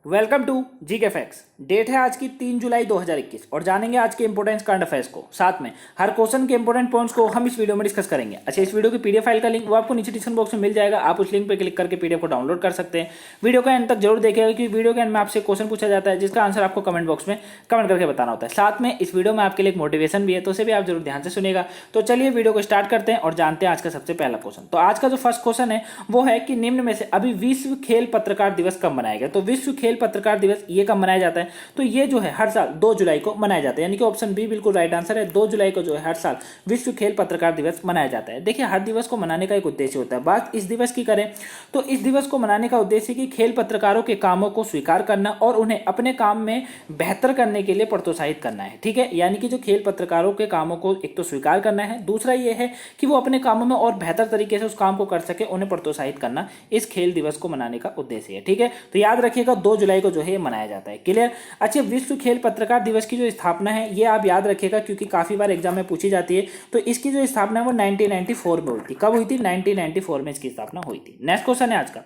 Welcome to GK facts. Date है आज की 3 जुलाई 2021 और जानेंगे आज के इंपोर्टेंट करंट अफेयर्स को। साथ में हर क्वेश्चन के इंपोर्टेंट पॉइंट्स को हम इस वीडियो में डिस्कस करेंगे। अच्छा, इस वीडियो की पीडीएफ फाइल का लिंक वो आपको नीचे डिस्क्रिप्शन बॉक्स में मिल जाएगा। आप उस लिंक पर क्लिक करके पीडीएफ को डाउनलोड कर सकते हैं। वीडियो का एंड तक जरूर देखिएगा क्योंकि वीडियो के एंड में आपसे क्वेश्चन पूछा जाता है जिसका आंसर आपको कमेंट बॉक्स में कमेंट करके बताना होता है। साथ में इस वीडियो में आपके लिए एक मोटिवेशन भी है, तो उसे भी आप जरूर ध्यान से सुनिएगा। तो चलिए वीडियो को स्टार्ट करते हैं और जानते हैं आज का सबसे पहला क्वेश्चन। तो आज का जो फर्स्ट क्वेश्चन है वो है कि निम्न में से अभी विश्व खेल पत्रकार दिवस कब मनाया गया। तो विश्व खेल पत्रकार दिवस ये कब मनाया जाता है? तो ये जो है हर साल 2 जुलाई को मनाया जाता है, यानी कि ऑप्शन बी बिल्कुल राइट आंसर है। 2 जुलाई को जो है हर साल विश्व खेल पत्रकार दिवस मनाया जाता है। देखिए, हर दिवस को मनाने का एक उद्देश्य होता है। बात इस दिवस की करें तो इस दिवस को मनाने का उद्देश्य कि खेल पत्रकारों के कामों को स्वीकार करना और उन्हें अपने काम में बेहतर करने के लिए प्रोत्साहित करना है। ठीक है, यानी कि जो खेल पत्रकारों के कामों को एक तो स्वीकार करना है, दूसरा ये है कि वो अपने कामों में और बेहतर तरीके से उस काम को कर सके, उन्हें प्रोत्साहित करना इस खेल दिवस को मनाने का उद्देश्य है। ठीक है, तो याद रखिएगा 2 जुलाई को जो है मनाया जाता है। क्लियर? अच्छा, विश्व खेल पत्रकार दिवस की जो स्थापना है ये आप याद रखिएगा क्योंकि काफी बार एग्जाम में पूछी जाती है। तो इसकी जो स्थापना है वो 1994 में हुई थी। कब हुई थी? 1994 में इसकी स्थापना हुई थी। नेक्स्ट क्वेश्चन है आज का।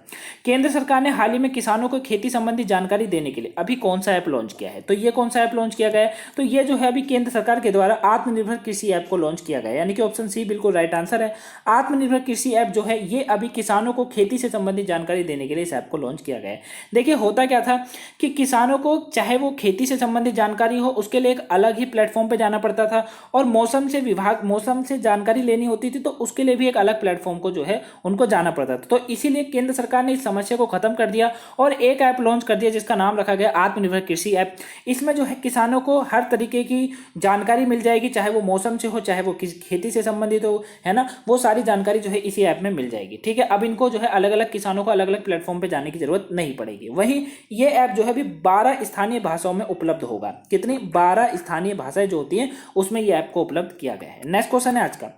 केंद्र सरकार ने हाल ही में किसानों को खेती संबंधी जानकारी देने के लिए अभी कौन सा ऐप लॉन्च किया है? तो ये कौन सा ऐप लॉन्च किया गया है? तो ये जो है अभी केंद्र सरकार के द्वारा आत्मनिर्भर कृषि ऐप को लॉन्च किया गया है, यानी कि ऑप्शन सी बिल्कुल राइट आंसर है। आत्मनिर्भर कृषि ऐप जो है ये अभी किसानों को खेती से संबंधित जानकारी देने के लिए इस ऐप को लॉन्च किया गया है। देखिए, होता क्या था कि किसानों को चाहे वो खेती से संबंधित जानकारी हो उसके लिए एक अलग ही प्लेटफॉर्म पे जाना पड़ता था, और मौसम से जानकारी लेनी होती थी तो उसके लिए भी एक अलग प्लेटफॉर्म को जो है उनको जाना पड़ता था। तो इसीलिए केंद्र सरकार ने इस समस्या को खत्म कर दिया और एक ऐप लॉन्च कर दिया जिसका नाम रखा गया आत्मनिर्भर कृषि ऐप। इसमें जो है किसानों को हर तरीके की जानकारी मिल जाएगी, चाहे वो मौसम से हो, चाहे वो खेती से संबंधित हो, है ना, वो सारी जानकारी जो है इसी ऐप में मिल जाएगी। ठीक है, अब इनको जो है अलग अलग किसानों को अलग अलग प्लेटफॉर्म पे जाने की जरूरत नहीं पड़ेगी। वहीं ये ऐप जो है अभी 12 स्थानीय भाषाओं में उपलब्ध होगा। कितनी? 12 स्थानीय भाषाएं जो होती हैं उसमें ये ऐप को उपलब्ध किया गया है। नेक्स्ट क्वेश्चन है आज का।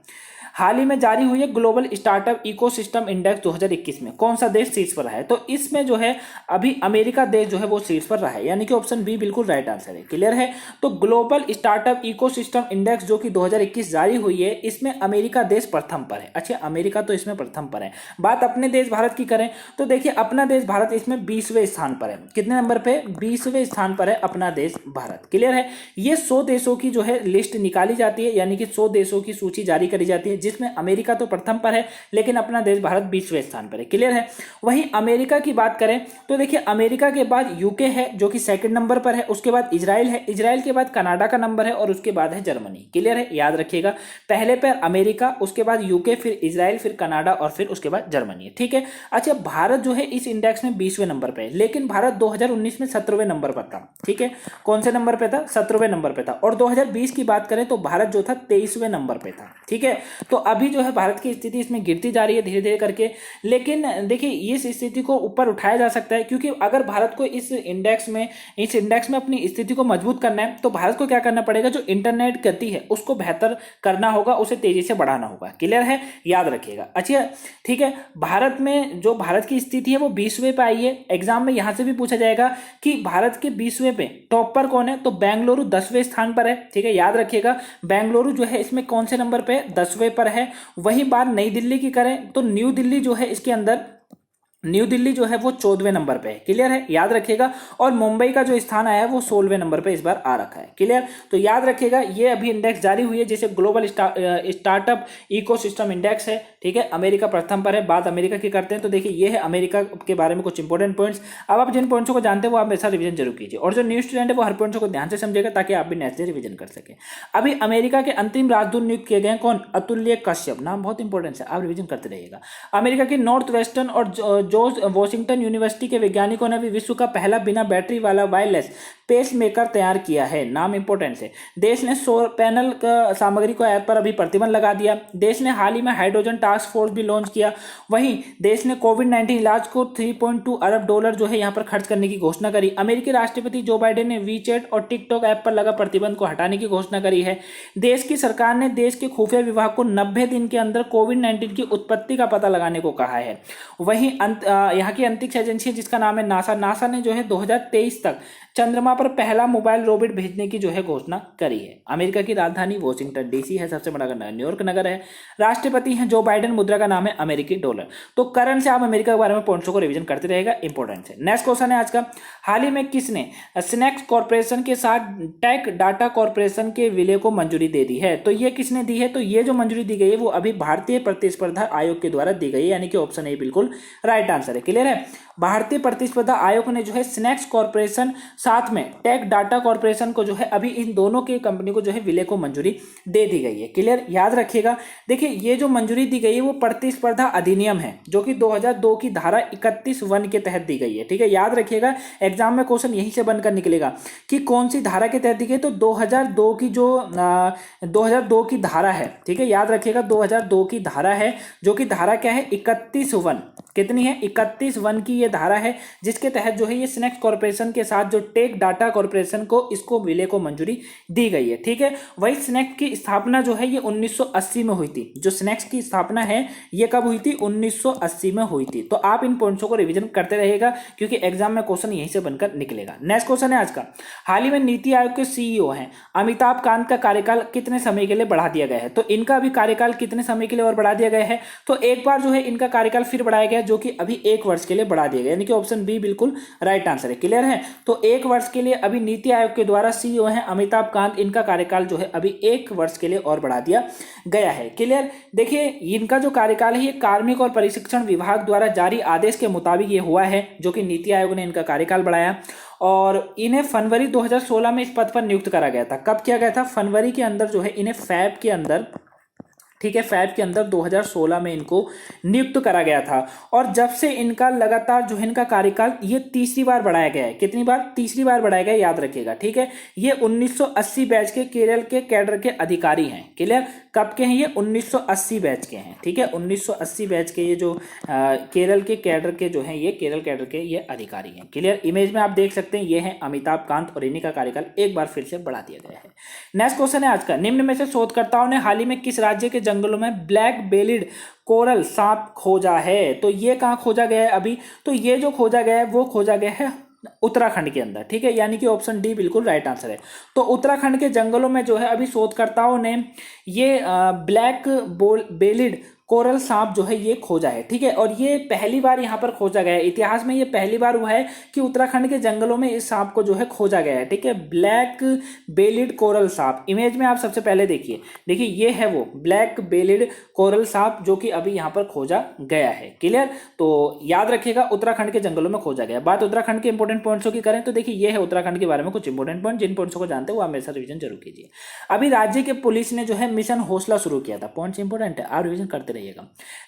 हाल ही में जारी हुई है ग्लोबल स्टार्टअप इकोसिस्टम इंडेक्स 2021 में कौन सा देश शीर्ष पर रहा है? तो इसमें जो है अभी अमेरिका देश जो है वो शीर्ष पर रहा है, यानी कि ऑप्शन बी बिल्कुल राइट आंसर है। क्लियर है? तो ग्लोबल स्टार्टअप इकोसिस्टम इंडेक्स जो कि 2021 जारी हुई है इसमें अमेरिका देश प्रथम पर है। अच्छा, अमेरिका तो इसमें प्रथम पर है। बात अपने देश भारत की करें तो देखिए अपना देश भारत इसमें 20वें स्थान पर है। कितने नंबर पे? 20वें स्थान पर है अपना देश भारत। क्लियर है? ये 100 देशों की जो है लिस्ट निकाली जाती है, यानी कि 100 देशों की सूची जारी करी जाती है जिसमें अमेरिका तो प्रथम पर है लेकिन अपना देश भारत 20वें स्थान पर है। क्लियर है? वहीं अमेरिका की बात करें तो देखिए अमेरिका के बाद यूके है जो कि सेकंड नंबर पर है, उसके बाद इजराइल है, इजराइल के बाद कनाडा का नंबर है और उसके बाद है जर्मनी। क्लियर है? याद रखिएगा, पहले पर अमेरिका, उसके बाद यूके, फिर इजराइल, फिर कनाडा और फिर उसके बाद जर्मनी है। ठीक है? अच्छा, भारत जो है इस इंडेक्स में 20वें नंबर पर है लेकिन भारत 2019 में 17वें नंबर पर था। ठीक है, कौन से नंबर पे था? 17वें नंबर पे था। और 2020 की बात करें तो भारत जो था 23वें नंबर पे था। ठीक है, तो अभी जो है भारत की स्थिति इसमें गिरती जा रही है धीरे धीरे करके, लेकिन देखिए इस स्थिति को ऊपर उठाया जा सकता है क्योंकि अगर भारत को इस इंडेक्स में अपनी स्थिति को मजबूत करना है तो भारत को क्या करना पड़ेगा? जो इंटरनेट गति है उसको बेहतर करना होगा, उसे तेजी से बढ़ाना होगा। क्लियर है? याद रखिएगा। अच्छा, ठीक है, भारत में जो भारत की स्थिति है वो 20वें पे आई है। एग्जाम में यहां से भी पूछा जाएगा कि भारत के 20वें पे टॉप पर कौन है? तो बेंगलुरु 10वें स्थान पर है। ठीक है, याद रखिएगा, बेंगलुरु जो है इसमें कौन से नंबर पे? 10वें पर है। वही बात नई दिल्ली की करें तो न्यू दिल्ली जो है इसके अंदर न्यू दिल्ली जो है वो 14वें नंबर पे है। क्लियर है? याद रखिएगा। और मुंबई का जो स्थान आया है वो 16वें नंबर पे इस बार आ रखा है। क्लियर? तो याद रखिएगा, ये अभी इंडेक्स जारी हुई है जिसे ग्लोबल स्टार्टअप इकोसिस्टम इंडेक्स है। ठीक है, अमेरिका प्रथम पर है। बात अमेरिका की करते हैं तो देखिए ये है अमेरिका के बारे में कुछ इंपॉर्टेंट पॉइंट्स। अब आप जिन पॉइंट्सों को जानते हैं वो आप मेरे साथ रिविजन जरूर कीजिए, और जो न्यू स्टूडेंट है वो हर पॉइंट्स को ध्यान से समझेगा ताकि आप भी नेक्स्ट डे रिविजन कर सके। अभी अमेरिका के अंतिम राजदूत नियुक्त किए गए कौन? अतुल्य कश्यप। नाम बहुत इंपॉर्टेंट है, आप रिविजन करते रहिएगा। अमेरिका के नॉर्थ वेस्टर्न और जॉर्ज वॉशिंगटन यूनिवर्सिटी के वैज्ञानिकों ने भी विश्व का पहला बिना बैटरी वाला वायरलेस पेस मेकर तैयार किया है। नाम इंपॉर्टेंट है। देश ने सौर पैनल सामग्री को ऐप पर अभी प्रतिबंध लगा दिया। देश ने हाल ही में हाइड्रोजन टास्क फोर्स भी लॉन्च किया। वहीं देश ने कोविड-19 इलाज को $3.2 अरब जो है यहाँ पर खर्च करने की घोषणा करी। अमेरिकी राष्ट्रपति जो बाइडेन ने वीचैट और टिकटॉक ऐप पर लगा प्रतिबंध को हटाने की घोषणा करी है। देश की सरकार ने देश के खुफिया विभाग को 90 दिन के अंदर कोविड-19 की उत्पत्ति का पता लगाने को कहा है। वहीं यहाँ की अंतरिक्ष एजेंसी जिसका नाम है नासा ने जो है 2023 तक चंद्रमा पर पहला मोबाइल रोबोट भेजने की जो है घोषणा करी है। अमेरिका की राजधानी वॉशिंगटन डीसी है, सबसे बड़ा नगर न्यूयॉर्क नगर है। राष्ट्रपति हैं जो बाइडेन, मुद्रा का नाम है अमेरिकी डॉलर। तो करंट से आप अमेरिका के बारे में पॉइंट्स को रिवीजन करते रहेगा, इंपॉर्टेंट है। नेक्स्ट क्वेश्चन है आज का, हाल ही में किसने स्नैक्स कॉर्पोरेशन के साथ टेक डाटा कॉर्पोरेशन के विलय को मंजूरी दे दी है? तो ये किसने दी है? तो ये जो मंजूरी दी गई है वो अभी भारतीय प्रतिस्पर्धा आयोग के द्वारा दी गई है, यानी कि ऑप्शन ए बिल्कुल राइट आंसर है। क्लियर है? भारतीय प्रतिस्पर्धा आयोग ने जो है स्नैक्स कॉर्पोरेशन साथ में टेक डाटा कॉर्पोरेशन को जो है अभी इन दोनों की कंपनी को जो है विलय को मंजूरी दे दी गई है। क्लियर? याद रखिएगा, देखिए ये जो मंजूरी दी गई है वो प्रतिस्पर्धा अधिनियम है जो कि 2002 की धारा 31(1) के तहत दी गई है। ठीक है, याद रखिएगा, एग्जाम में क्वेश्चन यहीं से बनकर निकलेगा कि कौन सी धारा के तहत दी गई। तो 2002 की जो 2002 की धारा है, ठीक है, याद रखिएगा 2002 की धारा है जो कि धारा क्या है 31(1). कितनी है? 31(1) की ये धारा है जिसके तहत जो है ये स्नैक्स कॉर्पोरेशन के साथ जो टेक डाटा कॉर्पोरेशन को इसको विलय को मंजूरी दी गई है। ठीक है, वही स्नैक्स की स्थापना जो है ये 1980 में हुई थी। जो स्नैक्स की स्थापना है ये कब हुई थी? 1980 में हुई थी। तो आप इन पॉइंट्सों को रिवीजन करते रहेगा क्योंकि एग्जाम में क्वेश्चन यहीं से बनकर निकलेगा। नेक्स्ट क्वेश्चन है आज का, हाल ही में नीति आयोग के सीईओ हैं अमिताभ कांत का कार्यकाल कितने समय के लिए बढ़ा दिया गया है? तो इनका भी कार्यकाल कितने समय के लिए और बढ़ा दिया गया है? तो एक बार जो है इनका कार्यकाल फिर बढ़ाया गया जो कि अभी 1 वर्ष के लिए बढ़ा दिया गया, यानी कि ऑप्शन बी बिल्कुल राइट आंसर है। क्लियर है? तो 1 वर्ष के लिए अभी नीति आयोग के द्वारा सीईओ हैं अमिताभ कांत, इनका कार्यकाल जो है अभी 1 वर्ष के लिए और बढ़ा दिया गया है। क्लियर? देखिए इनका जो कार्यकाल है ये कार्मिक और प्रशिक्षण विभाग द्वारा जारी आदेश के मुताबिक ये हुआ है जो कि नीति आयोग ने इनका कार्यकाल बढ़ाया और इन्हें फरवरी 2016 में इस पद पर नियुक्त करा गया था। कब किया गया था? फरवरी के अंदर जो है इन्हें फैब के अंदर, ठीक है, फैब के अंदर 2016 में इनको नियुक्त करा गया था। और जब से इनका लगातार जो है इनका कार्यकाल ये तीसरी बार बढ़ाया गया है। कितनी बार? तीसरी बार बढ़ाया गया, याद रखिएगा। ठीक है, ये 1980 बैच के केरल के कैडर के अधिकारी हैं। क्लियर? कब के हैं ये? 1980 बैच के हैं। ठीक है, 1980 बैच के ये जो केरल के कैडर के जो हैं ये केरल कैडर के ये अधिकारी हैं। क्लियर? इमेज में आप देख सकते हैं ये हैं अमिताभ कांत और इन्हीं का कार्यकाल एक बार फिर से बढ़ा दिया गया है। नेक्स्ट क्वेश्चन है आज का, निम्न में से शोधकर्ताओं ने हाल ही में किस राज्य के जंगलों में ब्लैक बेलिड कोरल सांप खोजा है? तो ये कहाँ खोजा गया है अभी? तो ये जो खोजा गया है वो खोजा गया है उत्तराखंड के अंदर। ठीक है, यानी कि ऑप्शन डी बिल्कुल राइट आंसर है। तो उत्तराखंड के जंगलों में जो है अभी शोधकर्ताओं ने ये ब्लैक बेलिड कोरल सांप जो है ये खोजा है। ठीक है, और ये पहली बार यहाँ पर खोजा गया है, इतिहास में ये पहली बार हुआ है कि उत्तराखंड के जंगलों में इस सांप को जो है खोजा गया है। ठीक है, ब्लैक बेलिड कोरल सांप, इमेज में आप सबसे पहले देखिए, देखिए ये है वो ब्लैक बेलिड कोरल सांप जो कि अभी यहाँ पर खोजा गया है। क्लियर? तो याद रखिएगा उत्तराखंड के जंगलों में खोजा गया। बात उत्तराखंड के इंपॉर्टेंट पॉइंट्सों की करें तो देखिए ये है उत्तराखंड के बारे में कुछ इंपॉर्टेंट पॉइंट, जिन पॉइंट्सों को जानते हैं वो आप मेरे साथ रिवीजन जरूर कीजिए। अभी राज्य के पुलिस ने जो है मिशन हौसला शुरू किया था। पॉइंट्स इंपॉर्टेंट है, आप रिवीजन करते रहिएगा।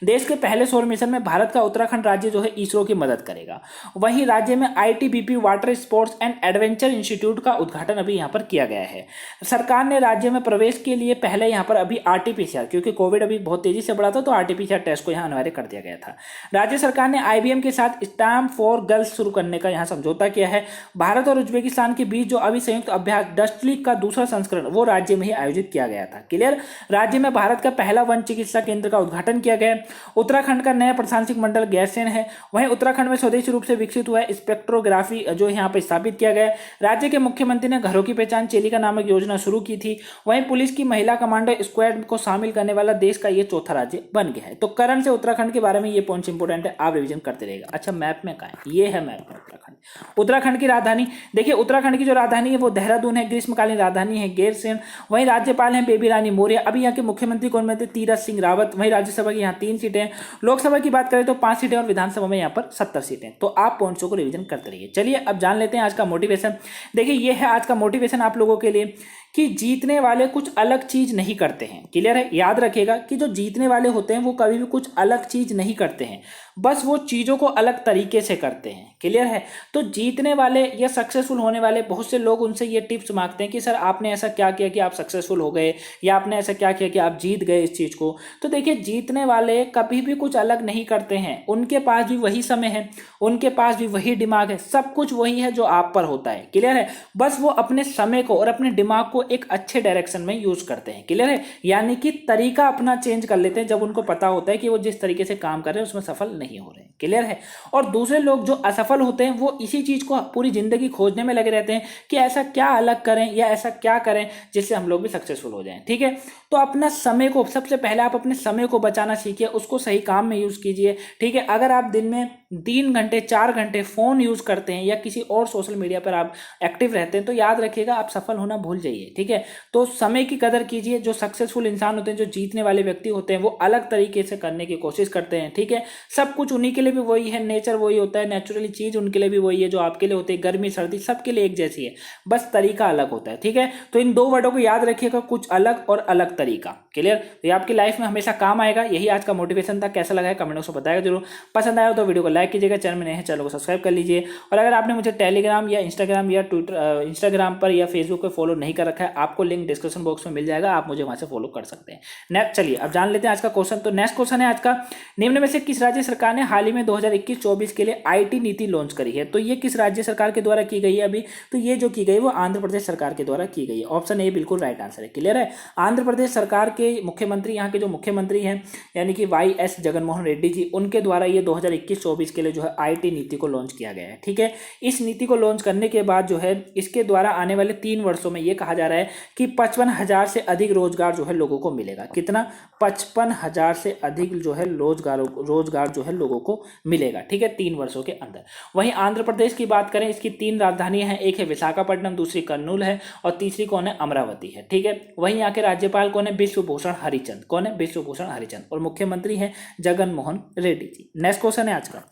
देश के पहले सौर मिशन में भारत का उत्तराखंड राज्य जो है इसरो की मदद करेगा। वहीं राज्य में ITBP water sports and adventure institute का उद्घाटन अभी यहां पर किया गया है। सरकार ने राज्य में प्रवेश के लिए पहले यहां पर अभी आरटीपीसीआर, क्योंकि कोविड अभी बहुत तेजी से बढ़ा था तो आरटीपीसीआर टेस्ट को यहां अनिवार्य कर दिया गया था। राज्य सरकार ने आईबीएम के साथ स्टैम्प फॉर गर्ल्स शुरू करने का यहां समझौता किया है। भारत और उज्बेकिस्तान के बीच जो अभी संयुक्त अभ्यास डस्ट लीग का दूसरा संस्करण वो राज्य में ही आयोजित किया गया था। क्लियर? राज्य में भारत का पहला वन चिकित्सा केंद्र का उद्घाटन किया गया। उत्तराखंड का नया प्रशासनिक मंडल गैरसैंण है। वहीं उत्तराखंड में स्वदेशी रूप से विकसित हुआ है स्पेक्ट्रोग्राफी जो यहाँ पर स्थापित किया गया। राज्य के मुख्यमंत्री ने घरों की पहचान चेलिका नामक योजना शुरू की थी। वहीं पुलिस की महिला कमांडो स्क्वाड को शामिल करने वाला देश का ये चौथा राज्य बन गया है। तो करंट से उत्तराखंड के बारे में ये पॉइंट्स इंपोर्टेंट है, आप रिवीजन करते रहेगा। अच्छा, मैप में कहाँ है? ये है मैप में उत्तराखंड। उत्तराखंड की राजधानी देखिए, उत्तराखंड की जो राजधानी है वो देहरादून है। ग्रीष्मकालीन राजधानी है गैरसैंण। वहीं राज्यपाल हैं बेबी रानी मौर्य। अभी यहाँ के मुख्यमंत्री कौन बने थे? तीरथ सिंह रावत। वहीं राज्यसभा की यहाँ 3 सीटें, लोकसभा की बात करें तो 5 सीटें और विधानसभा में यहाँ पर 70 सीटें। तो आप पॉइंट्सों को रिवीजन करते रहिए। चलिए अब जान लेते हैं आज का मोटिवेशन। देखिए ये है आज का मोटिवेशन आप लोगों के लिए कि जीतने वाले कुछ अलग चीज नहीं करते हैं। क्लियर है? याद रखिएगा कि जो जीतने वाले होते हैं वो कभी भी कुछ अलग चीज नहीं करते हैं, बस वो चीजों को अलग तरीके से करते हैं। क्लियर है? तो जीतने वाले या सक्सेसफुल होने वाले बहुत से लोग उनसे ये टिप्स मांगते हैं कि सर आपने ऐसा क्या किया कि आप सक्सेसफुल हो गए, या आपने ऐसा क्या किया कि आप जीत गए इस चीज को। तो देखिए जीतने वाले कभी भी कुछ अलग नहीं करते हैं, उनके पास भी वही समय है, उनके पास भी वही दिमाग है, सब कुछ वही है जो आप पर होता है। क्लियर है? बस वो अपने समय को और अपने दिमाग को वो एक अच्छे डायरेक्शन में यूज करते हैं। क्लियर है, यानी कि तरीका अपना चेंज कर लेते हैं जब उनको पता होता है कि वो जिस तरीके से काम कर रहे हैं उसमें सफल नहीं हो रहे हैं। क्लियर है, और दूसरे लोग जो असफल होते हैं वो इसी चीज को पूरी जिंदगी खोजने में लगे रहते हैं कि ऐसा क्या अलग करें या ऐसा क्या करें जिससे हम लोग भी सक्सेसफुल हो जाएं। ठीक है, तो अपना समय को, सबसे पहले आप अपने समय को बचाना सीखिए, उसको सही काम में यूज कीजिए। ठीक है, अगर आप दिन में 3 घंटे 4 घंटे फोन यूज करते हैं या किसी और सोशल मीडिया पर आप एक्टिव रहते हैं तो याद रखिएगा आप सफल होना भूल जाइए। ठीक है, तो समय की कदर कीजिए। जो सक्सेसफुल इंसान होते हैं, जो जीतने वाले व्यक्ति होते हैं, वो अलग तरीके से करने की कोशिश करते हैं। ठीक है, सब कुछ उन्हीं के लिए भी वही है, नेचर वही होता है, नेचुरली चीज उनके लिए भी वही है जो आपके लिए होती है। गर्मी सर्दी सबके लिए एक जैसी है, बस तरीका अलग होता है। ठीक है, तो इन 2 वर्डों को याद रखिएगा, कुछ अलग और अलग तरीका। क्लियर, तो ये आपकी लाइफ में हमेशा काम आएगा। यही आज का मोटिवेशन था। कैसा लगा है कमेंट बॉक्स में बताएगा जरूर। पसंद आया तो वीडियो को लाइक कीजिएगा, चैनल में नए हैं चैनल को सब्सक्राइब कर लीजिए। और अगर आपने मुझे टेलीग्राम या इंस्टाग्राम या ट्विटर, इंस्टाग्राम पर या फेसबुक पर फॉलो नहीं कर रखा है, आपको लिंक डिस्क्रिप्शन बॉक्स में मिल जाएगा, आप मुझे वहां से फॉलो कर सकते हैं। नेक्स्ट, चलिए अब जान लेते हैं आज का क्वेश्चन। तो नेक्स्ट क्वेश्चन है आज का, निम्न में से किस राज्य सरकार ने हाल ही में 2021-24 के लिए IT नीति लॉन्च करी है? तो ये किस राज्य सरकार के द्वारा की गई है अभी? तो ये जो की गई वो आंध्र प्रदेश सरकार के द्वारा की गई है। ऑप्शन ए बिल्कुल राइट आंसर है। क्लियर है, आंध्र प्रदेश सरकार के मुख्यमंत्री, यहाँ के जो मुख्यमंत्री हैं यानी कि YS जगनमोहन रेड्डी जी, उनके द्वारा ये 2021-24 के लिए जो है IT नीति को लॉन्च किया गया है। ठीक है, इस नीति को लॉन्च करने के बाद जो है इसके द्वारा आने वाले 3 वर्षों में ये कहा जा रहा है कि 55,000 से अधिक रोजगार जो है लोगों को मिलेगा। कितना? 55,000 से अधिक जो है रोजगार जो है लोगों को मिलेगा। ठीक है, 3 वर्षों के अंदर। वहीं आंध्र प्रदेश की बात करें, इसकी 3 राजधानियां हैं, एक है विशाखापट्टनम, दूसरी कर्नूल है और तीसरी कौन है? अमरावती है। ठीक है, वहीं यहाँ के राज्यपाल कौन है? विश्वभूषण हरिचंद। कौन है? विश्वभूषण हरिचंद। और मुख्यमंत्री हैं जगनमोहन रेड्डी जी। नेक्स्ट क्वेश्चन है आज का,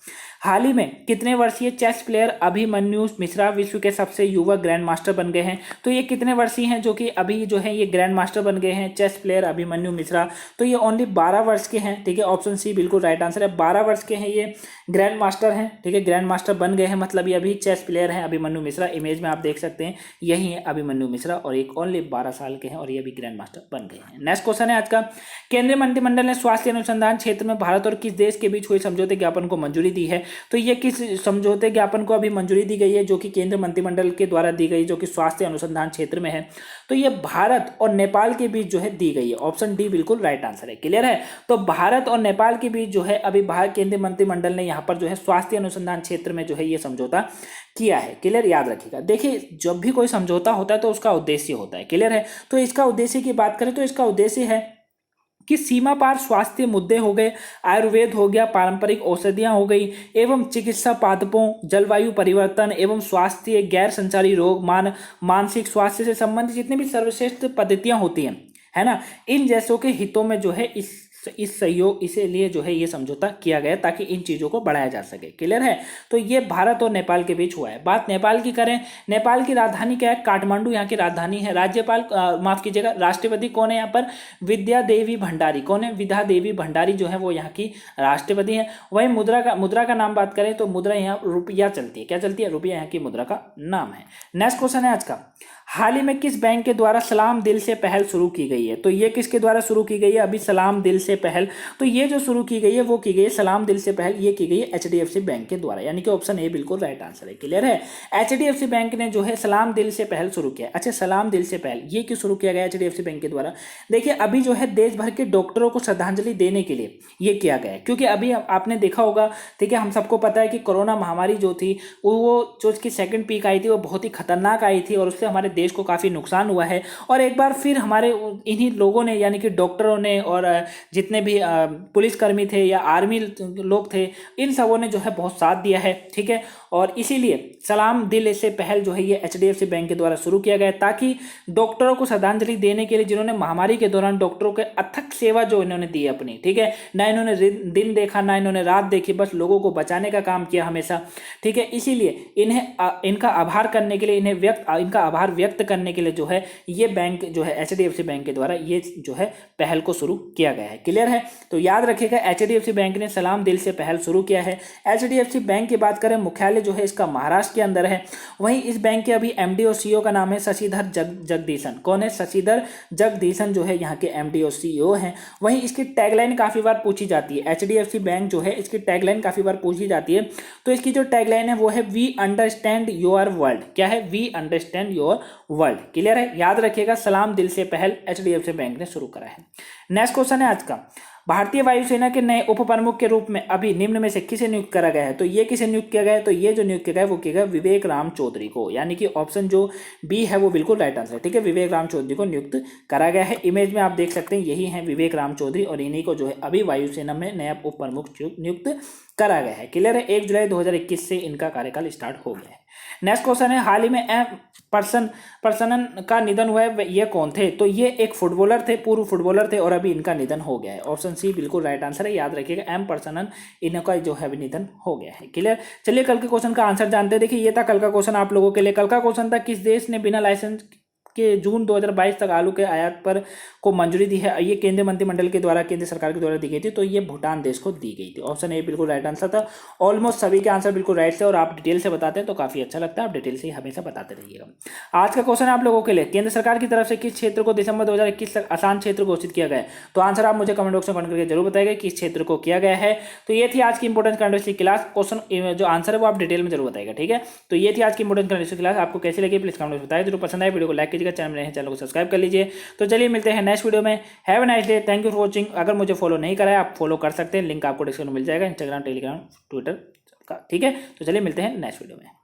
हाल ही में कितने वर्षीय चेस प्लेयर अभिमन्यु मिश्रा विश्व के सबसे युवा ग्रैंड मास्टर बन गए हैं? तो ये कितने वर्षीय हैं जो कि अभी जो है ये ग्रैंड मास्टर बन गए हैं? चेस प्लेयर अभिमन्यु मिश्रा, तो ये ओनली 12 वर्ष के हैं। ठीक है, ऑप्शन सी बिल्कुल राइट आंसर है। 12 वर्ष के हैं ये, ग्रैंड मास्टर हैं। ठीक है, ग्रैंड मास्टर बन गए हैं, मतलब ये अभी चेस प्लेयर हैं अभिमन्यु मिश्रा। इमेज में आप देख सकते हैं, यही है अभिमन्यु मिश्रा और एक ओनली 12 साल के हैं और ये अभी ग्रैंड मास्टर बन गए हैं। नेक्स्ट क्वेश्चन है आज का, केंद्रीय मंत्रिमंडल ने स्वास्थ्य अनुसंधान क्षेत्र में भारत और किस देश के बीच हुए समझौते ज्ञापन को मंजूरी दी है? तो ये किस समझौते ज्ञापन को अभी मंजूरी दी गई है जो कि केंद्र मंत्रिमंडल के द्वारा दी गई, जो कि स्वास्थ्य अनुसंधान क्षेत्र में है? तो ये भारत और नेपाल के बीच जो है दी गई है। ऑप्शन डी बिल्कुल राइट आंसर है। क्लियर है, तो भारत और नेपाल के बीच जो है अभी भारत केंद्रीय मंत्रिमंडल ने यहाँ पर जो है स्वास्थ्य अनुसंधान क्षेत्र में जो है ये समझौता किया है। क्लियर, याद रखिएगा। देखिए, जब भी कोई समझौता होता है तो उसका उद्देश्य होता है। क्लियर है, तो इसका उद्देश्य की बात करें तो इसका उद्देश्य है कि सीमा पार स्वास्थ्य मुद्दे हो गए, आयुर्वेद हो गया, पारंपरिक औषधियां हो गई, एवं चिकित्सा पादपों, जलवायु परिवर्तन एवं स्वास्थ्य, गैर संचारी रोग, मानसिक स्वास्थ्य से संबंधित जितनी भी सर्वश्रेष्ठ पद्धतियां होती हैं, है ना, इन जैसों के हितों में जो है इस सहयोग इसीलिए जो है ये समझौता किया गया ताकि इन चीज़ों को बढ़ाया जा सके। क्लियर है, तो ये भारत और नेपाल के बीच हुआ है। बात नेपाल की करें, नेपाल की राजधानी क्या है? काठमांडू यहाँ की राजधानी है। राज्यपाल माफ कीजिएगा, राष्ट्रपति कौन है यहाँ पर? विद्या देवी भंडारी। कौन है? विद्या देवी भंडारी जो है वो यहाँ की राष्ट्रपति है। वहीं मुद्रा का नाम बात करें तो मुद्रा यहाँ रुपया चलती है। क्या चलती है? रुपया यहाँ की मुद्रा का नाम है। नेक्स्ट क्वेश्चन है आज का, हाल ही में किस बैंक के द्वारा सलाम दिल से पहल शुरू की गई है? तो ये किसके द्वारा शुरू की गई है अभी? सलाम दिल से पहल, तो ये जो शुरू की गई है वो की गई है सलाम दिल से पहल, ये की गई है HDFC बैंक के द्वारा, यानी कि ऑप्शन ए बिल्कुल राइट आंसर है। क्लियर है, HDFC बैंक ने जो है सलाम दिल से पहल शुरू किया। अच्छा, सलाम दिल से पहल ये क्यों शुरू किया गया HDFC बैंक के द्वारा? देखिए, अभी जो है देश भर के डॉक्टरों को श्रद्धांजलि देने के लिए ये किया गया है, क्योंकि अभी आपने देखा होगा, ठीक है, हम सबको पता है कि कोरोना महामारी जो थी वो जो उसकी सेकंड पीक आई थी वो बहुत ही खतरनाक आई थी और उससे हमारे देश को काफ़ी नुकसान हुआ है। और एक बार फिर हमारे इन्हीं लोगों ने, यानी कि डॉक्टरों ने और जितने भी पुलिसकर्मी थे या आर्मी लोग थे, इन सबों ने जो है बहुत साथ दिया है। ठीक है, और इसीलिए सलाम दिल से पहल जो है ये HDFC बैंक के द्वारा शुरू किया गया ताकि डॉक्टरों को श्रद्धांजलि देने के लिए, जिन्होंने महामारी के दौरान डॉक्टरों के अथक सेवा जो इन्होंने दी अपनी, ठीक है, ना इन्होंने दिन देखा ना इन्होंने रात देखी, बस लोगों को बचाने का काम किया हमेशा। ठीक है, इसीलिए इनका आभार करने के लिए, इनका आभार व्यक्त करने के लिए जो है ये बैंक जो है HDFC बैंक के द्वारा ये जो है पहल को शुरू किया गया है। क्लियर है, तो याद रखिएगा HDFC बैंक ने सलाम दिल से पहल शुरू किया है। HDFC बैंक की बात करें, मुख्यालय जो है इसका महाराष्ट्र के अंदर है। वहीं इस बैंक के अभी एमडी और सीईओ का नाम है शशिधर जगदीशन। कौन है? शशिधर जगदीशन जो है यहाँ के एमडी और सीईओ हैं। वहीं इसकी टैगलाइन काफ़ी बार पूछी जाती है। एचडीएफसी बैंक जो है इसकी टैगलाइन काफ़ी बार पूछी जाती है। तो इसकी जो टैगलाइन है वो है वी अंडरस्टैंड योर वर्ल्ड। क्या है? We understand your world. Clear है? याद रखिएगा, सलाम दिल से पहल एचडीएफसी बैंक ने शुरू करा है। नेक्स्ट क्वेश्चन है आज का, भारतीय वायुसेना के नए उप प्रमुख के रूप में अभी निम्न में से किसे नियुक्त करा गया है? तो ये किसे नियुक्त किया गया है? तो ये जो नियुक्त किया गया है वो किया गया विवेक राम चौधरी को, यानी कि ऑप्शन जो बी है वो बिल्कुल राइट आंसर है। ठीक है, विवेक राम चौधरी को नियुक्त करा गया है। इमेज में आप देख सकते हैं यही है विवेक राम चौधरी, और इन्हीं को जो है अभी वायुसेना में नया उप प्रमुख नियुक्त करा गया है। क्लियर है? 1 जुलाई 2021 से इनका कार्यकाल स्टार्ट हो गया है। नेक्स्ट क्वेश्चन है, हाल ही में पर्सनन का निधन हुआ है, ये कौन थे? तो ये एक फुटबॉलर थे, पूर्व फुटबॉलर थे, और अभी इनका निधन हो गया है। ऑप्शन सी बिल्कुल राइट आंसर है। याद रखिएगा, एम पर्सनन, इनका जो है निधन हो गया है। क्लियर? चलिए कल के क्वेश्चन का आंसर जानते हैं। देखिए ये था कल का क्वेश्चन आप लोगों के लिए। कल का क्वेश्चन था, किस देश ने बिना लाइसेंस के जून 2022 तक आलू के आयात पर को मंजूरी दी है? ये केंद्रीय मंत्रिमंडल के द्वारा, केंद्र सरकार के द्वारा दी गई थी। तो ये भूटान देश को दी गई थी। ऑप्शन ए बिल्कुल राइट आंसर था। ऑलमोस्ट सभी के आंसर बिल्कुल राइट थे, और आप डिटेल से बताते हैं तो काफी अच्छा लगता है। आप डिटेल से ही हमेशा बताते रहिएगा। आज का क्वेश्चन है आप लोगों के लिए, केंद्र सरकार की तरफ से किस क्षेत्र को दिसंबर 2021 तक आसान क्षेत्र घोषित किया गया है? तो आंसर आप मुझे कमेंट बॉक्स में कमेंट करके जरूर बताइएगा किस क्षेत्र को किया गया है। तो ये थी आज की इंपोर्टेंट करंट क्लास। क्वेश्चन जो आंसर है वो आप डिटेल में जरूर बताइएगा। ठीक है, तो ये थी आज की इंपोर्टेंट करंट क्लास। आपको कैसी लगी प्लीज कमेंट में बताइए। जरूर पसंद आए वीडियो को लाइक कीजिएगा, चैनल को सब्सक्राइब कर लीजिए। तो चलिए मिलते हैं नेक्स्ट वीडियो में। Have a nice day, thank you for watching. अगर मुझे फॉलो नहीं करा है आप फॉलो कर सकते हैं, लिंक आपको डिस्क्रिप्शन में मिल जाएगा, इंस्टाग्राम, टेलीग्राम, ट्विटर का। ठीक है, तो चलिए मिलते हैं नेक्स्ट वीडियो में।